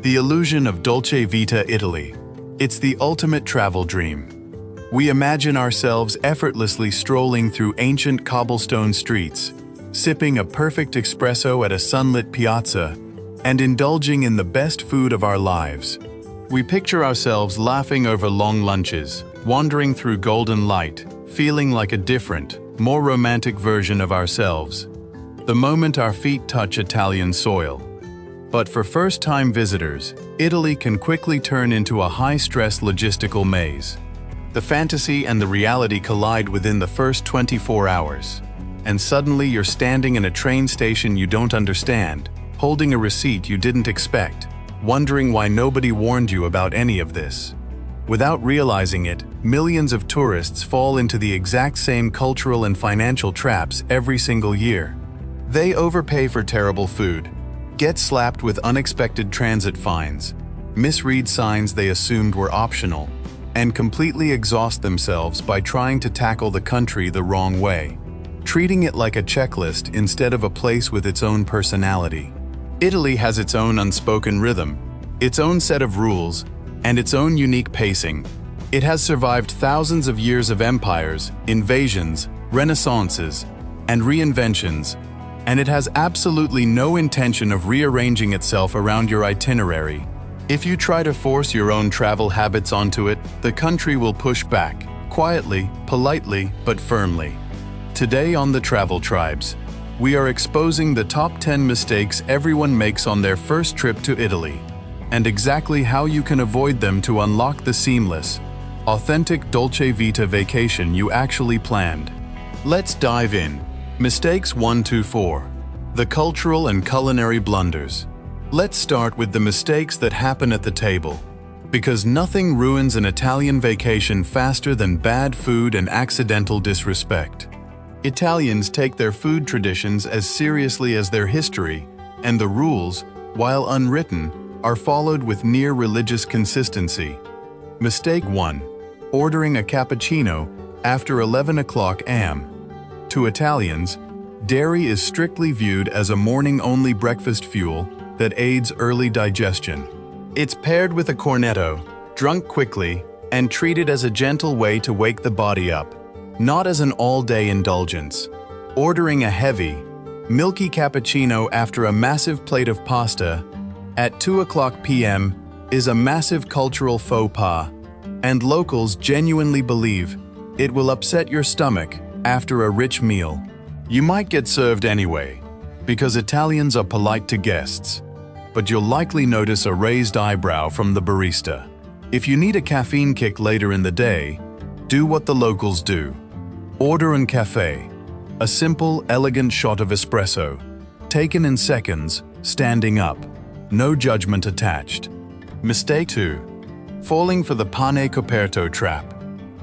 The illusion of Dolce Vita Italy. It's the ultimate travel dream. We imagine ourselves effortlessly strolling through ancient cobblestone streets, sipping a perfect espresso at a sunlit piazza, and indulging in the best food of our lives. We picture ourselves laughing over long lunches, wandering through golden light, feeling like a different, more romantic version of ourselves, the moment our feet touch Italian soil. But for first-time visitors, Italy can quickly turn into a high-stress logistical maze. The fantasy and the reality collide within the first 24 hours, and suddenly you're standing in a train station you don't understand, holding a receipt you didn't expect, wondering why nobody warned you about any of this. Without realizing it, millions of tourists fall into the exact same cultural and financial traps every single year. They overpay for terrible food, get slapped with unexpected transit fines, misread signs they assumed were optional, and completely exhaust themselves by trying to tackle the country the wrong way, treating it like a checklist instead of a place with its own personality. Italy has its own unspoken rhythm, its own set of rules, and its own unique pacing. It has survived thousands of years of empires, invasions, renaissances, and reinventions, and it has absolutely no intention of rearranging itself around your itinerary. If you try to force your own travel habits onto it, the country will push back, quietly, politely, but firmly. Today on the Travel Tribes, we are exposing the top 10 mistakes everyone makes on their first trip to Italy, and exactly how you can avoid them to unlock the seamless, authentic Dolce Vita vacation you actually planned. Let's dive in. Mistakes 1 to 4. The cultural and culinary blunders. Let's start with the mistakes that happen at the table, because nothing ruins an Italian vacation faster than bad food and accidental disrespect. Italians take their food traditions as seriously as their history, and the rules, while unwritten, are followed with near religious consistency. Mistake 1. Ordering a cappuccino after 11 o'clock am. To Italians, dairy is strictly viewed as a morning-only breakfast fuel that aids early digestion. It's paired with a cornetto, drunk quickly, and treated as a gentle way to wake the body up, not as an all-day indulgence. Ordering a heavy, milky cappuccino after a massive plate of pasta at 2 o'clock p.m. is a massive cultural faux pas, and locals genuinely believe it will upset your stomach after a rich meal. You might get served anyway, because Italians are polite to guests, but you'll likely notice a raised eyebrow from the barista. If you need a caffeine kick later in the day, do what the locals do. Order un café, a simple, elegant shot of espresso, taken in seconds, standing up. No judgment attached. Mistake 2. Falling for the pane coperto trap.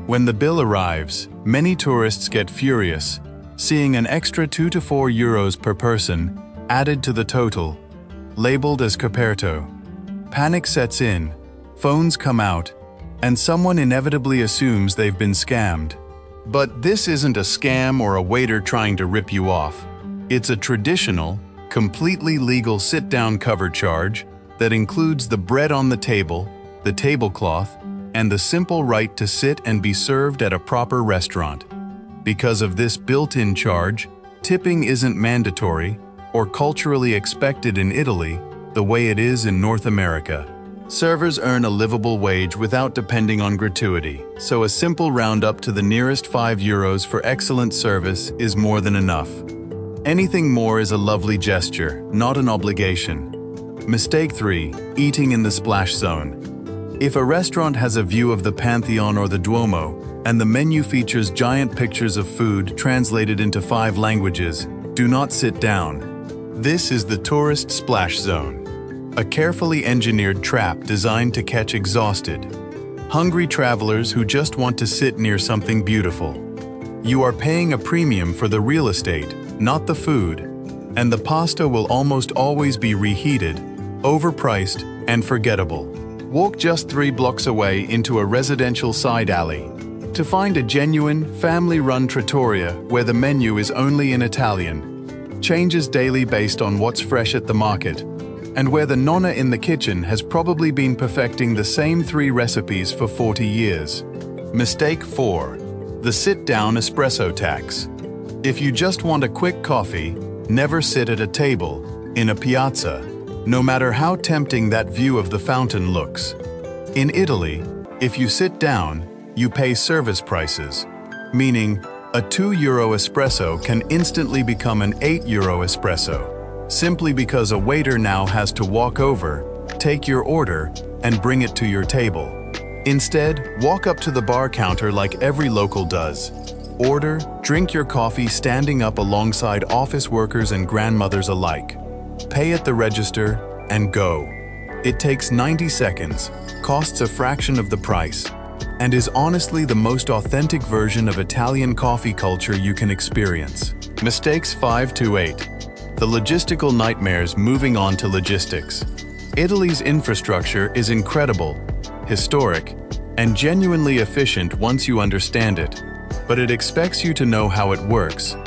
When the bill arrives, many tourists get furious, seeing an extra 2 to 4 euros per person added to the total, labeled as coperto. Panic sets in, phones come out, and someone inevitably assumes they've been scammed. But this isn't a scam or a waiter trying to rip you off. It's a traditional, completely legal sit-down cover charge that includes the bread on the table, the tablecloth, and the simple right to sit and be served at a proper restaurant. Because of this built-in charge, tipping isn't mandatory or culturally expected in Italy the way it is in North America. Servers earn a livable wage without depending on gratuity, so a simple roundup to the nearest 5 euros for excellent service is more than enough. Anything more is a lovely gesture, not an obligation. Mistake 3. Eating in the splash zone. If a restaurant has a view of the Pantheon or the Duomo, and the menu features giant pictures of food translated into 5 languages, do not sit down. This is the tourist splash zone, a carefully engineered trap designed to catch exhausted, hungry travelers who just want to sit near something beautiful. You are paying a premium for the real estate, not the food, and the pasta will almost always be reheated, overpriced, and forgettable. Walk just 3 blocks away into a residential side alley to find a genuine, family-run trattoria where the menu is only in Italian, changes daily based on what's fresh at the market, and where the nonna in the kitchen has probably been perfecting the same 3 recipes for 40 years. Mistake 4. The sit-down espresso tax. If you just want a quick coffee, never sit at a table, in a piazza, no matter how tempting that view of the fountain looks. In Italy, if you sit down, you pay service prices, meaning a €2 espresso can instantly become an €8 espresso, simply because a waiter now has to walk over, take your order, and bring it to your table. Instead, walk up to the bar counter like every local does. Order, drink your coffee standing up alongside office workers and grandmothers alike. Pay at the register, and go. It takes 90 seconds, costs a fraction of the price, and is honestly the most authentic version of Italian coffee culture you can experience. Mistakes 5 to 8. The logistical nightmares. Moving on to logistics. Italy's infrastructure is incredible, historic, and genuinely efficient once you understand it, but it expects you to know how it works,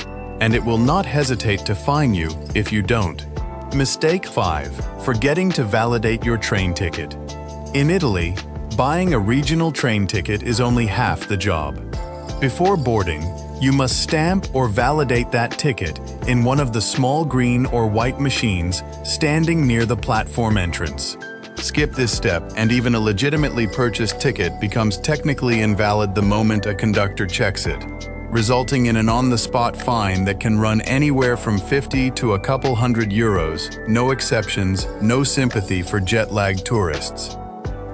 and it will not hesitate to fine you if you don't. Mistake 5. Forgetting to validate your train ticket. In Italy, buying a regional train ticket is only half the job. Before boarding, you must stamp or validate that ticket in one of the small green or white machines standing near the platform entrance. Skip this step, and even a legitimately purchased ticket becomes technically invalid the moment a conductor checks it, resulting in an on-the-spot fine that can run anywhere from 50 to a couple €100. No exceptions, no sympathy for jet-lagged tourists.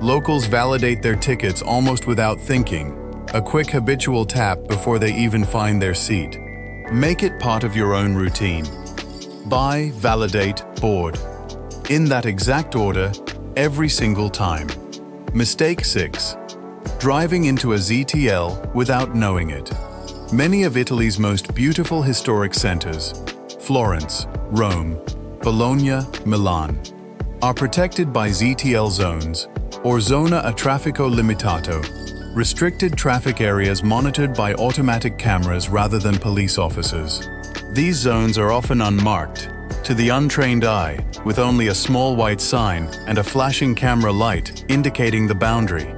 Locals validate their tickets almost without thinking, a quick habitual tap before they even find their seat. Make it part of your own routine. Buy, validate, board. In that exact order, every single time. Mistake 6. Driving into a ZTL without knowing it. Many of Italy's most beautiful historic centers, Florence, Rome, Bologna, Milan, are protected by ZTL zones, or Zona a Traffico Limitato, restricted traffic areas monitored by automatic cameras rather than police officers. These zones are often unmarked, to the untrained eye, with only a small white sign and a flashing camera light indicating the boundary.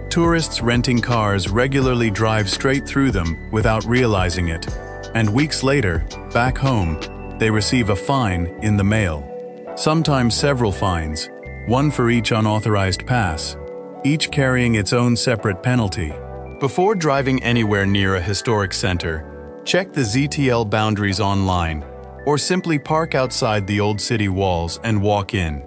Tourists renting cars regularly drive straight through them without realizing it, and weeks later, back home, they receive a fine in the mail. Sometimes several fines, one for each unauthorized pass, each carrying its own separate penalty. Before driving anywhere near a historic center, check the ZTL boundaries online, or simply park outside the old city walls and walk in.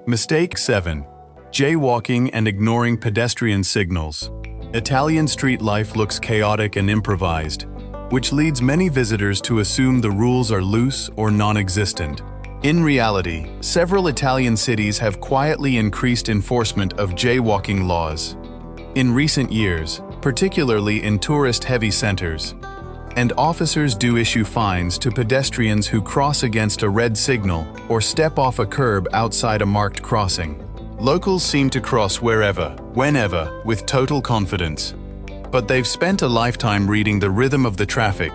Mistake 7. Jaywalking and ignoring pedestrian signals. Italian street life looks chaotic and improvised, which leads many visitors to assume the rules are loose or non-existent. In reality, several Italian cities have quietly increased enforcement of jaywalking laws. In recent years, particularly in tourist-heavy centers, and officers do issue fines to pedestrians who cross against a red signal or step off a curb outside a marked crossing. Locals seem to cross wherever, whenever, with total confidence. But they've spent a lifetime reading the rhythm of the traffic,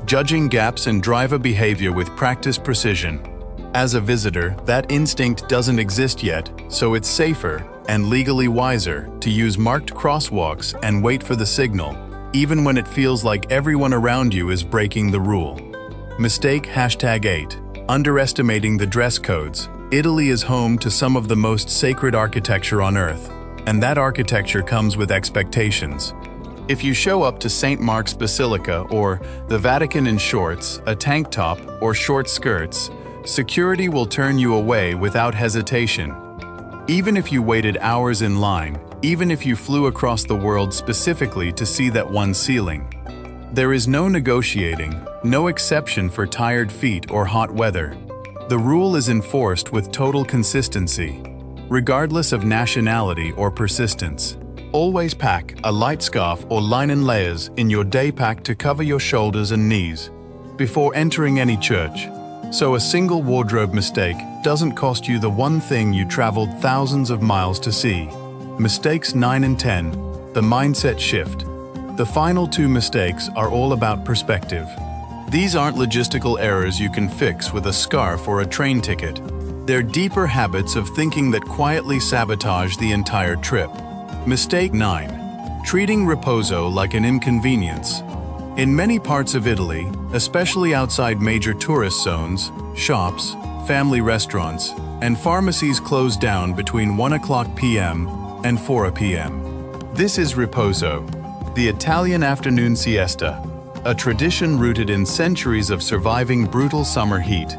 judging gaps and driver behavior with practiced precision. As a visitor, that instinct doesn't exist yet, so it's safer and legally wiser to use marked crosswalks and wait for the signal, even when it feels like everyone around you is breaking the rule. Mistake #8. Underestimating the dress codes. Italy is home to some of the most sacred architecture on earth, and that architecture comes with expectations. If you show up to St. Mark's Basilica or the Vatican in shorts, a tank top, or short skirts, security will turn you away without hesitation. Even if you waited hours in line, even if you flew across the world specifically to see that one ceiling. There is no negotiating, no exception for tired feet or hot weather. The rule is enforced with total consistency, regardless of nationality or persistence. Always pack a light scarf or linen layers in your day pack to cover your shoulders and knees before entering any church, so a single wardrobe mistake doesn't cost you the one thing you traveled thousands of miles to see. Mistakes 9 and 10, the mindset shift. The final 2 mistakes are all about perspective. These aren't logistical errors you can fix with a scarf or a train ticket. They're deeper habits of thinking that quietly sabotage the entire trip. Mistake 9. Treating riposo like an inconvenience. In many parts of Italy, especially outside major tourist zones, shops, family restaurants, and pharmacies close down between 1 p.m. and 4 p.m. This is riposo, the Italian afternoon siesta, a tradition rooted in centuries of surviving brutal summer heat.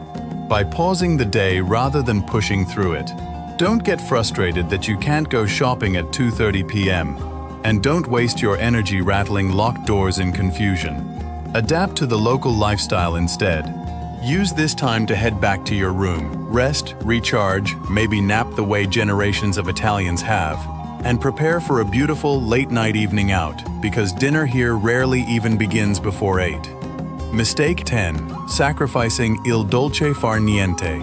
By pausing the day rather than pushing through it. Don't get frustrated that you can't go shopping at 2:30 p.m. And don't waste your energy rattling locked doors in confusion. Adapt to the local lifestyle instead. Use this time to head back to your room, rest, recharge, maybe nap the way generations of Italians have, and prepare for a beautiful late-night evening out, because dinner here rarely even begins before 8. Mistake 10. Sacrificing il dolce far niente.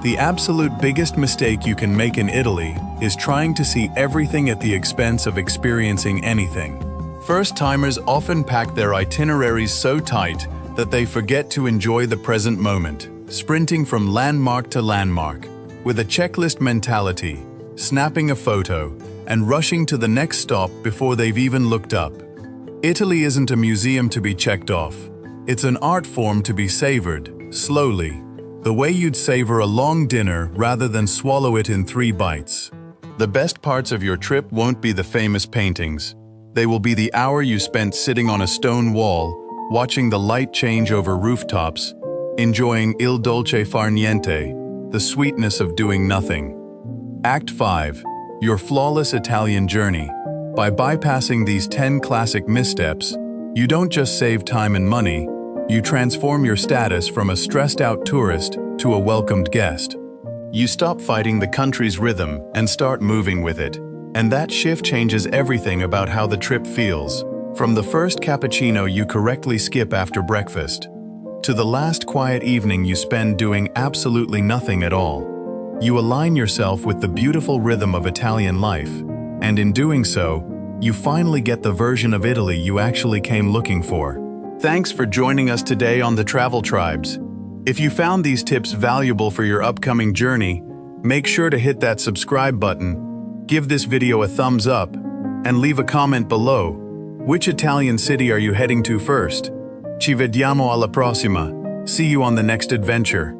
The absolute biggest mistake you can make in Italy is trying to see everything at the expense of experiencing anything. First-timers often pack their itineraries so tight that they forget to enjoy the present moment, sprinting from landmark to landmark, with a checklist mentality, snapping a photo, and rushing to the next stop before they've even looked up. Italy isn't a museum to be checked off. It's an art form to be savored, slowly, the way you'd savor a long dinner rather than swallow it in 3 bites. The best parts of your trip won't be the famous paintings. They will be the hour you spent sitting on a stone wall, watching the light change over rooftops, enjoying il dolce far niente, the sweetness of doing nothing. Act 5. Your flawless Italian journey. By bypassing these 10 classic missteps, you don't just save time and money, you transform your status from a stressed-out tourist to a welcomed guest. You stop fighting the country's rhythm and start moving with it, and that shift changes everything about how the trip feels, from the first cappuccino you correctly skip after breakfast, to the last quiet evening you spend doing absolutely nothing at all. You align yourself with the beautiful rhythm of Italian life, and in doing so, you finally get the version of Italy you actually came looking for. Thanks for joining us today on the Travel Tribes. If you found these tips valuable for your upcoming journey, make sure to hit that subscribe button, give this video a thumbs up, and leave a comment below. Which Italian city are you heading to first? Ci vediamo alla prossima. See you on the next adventure.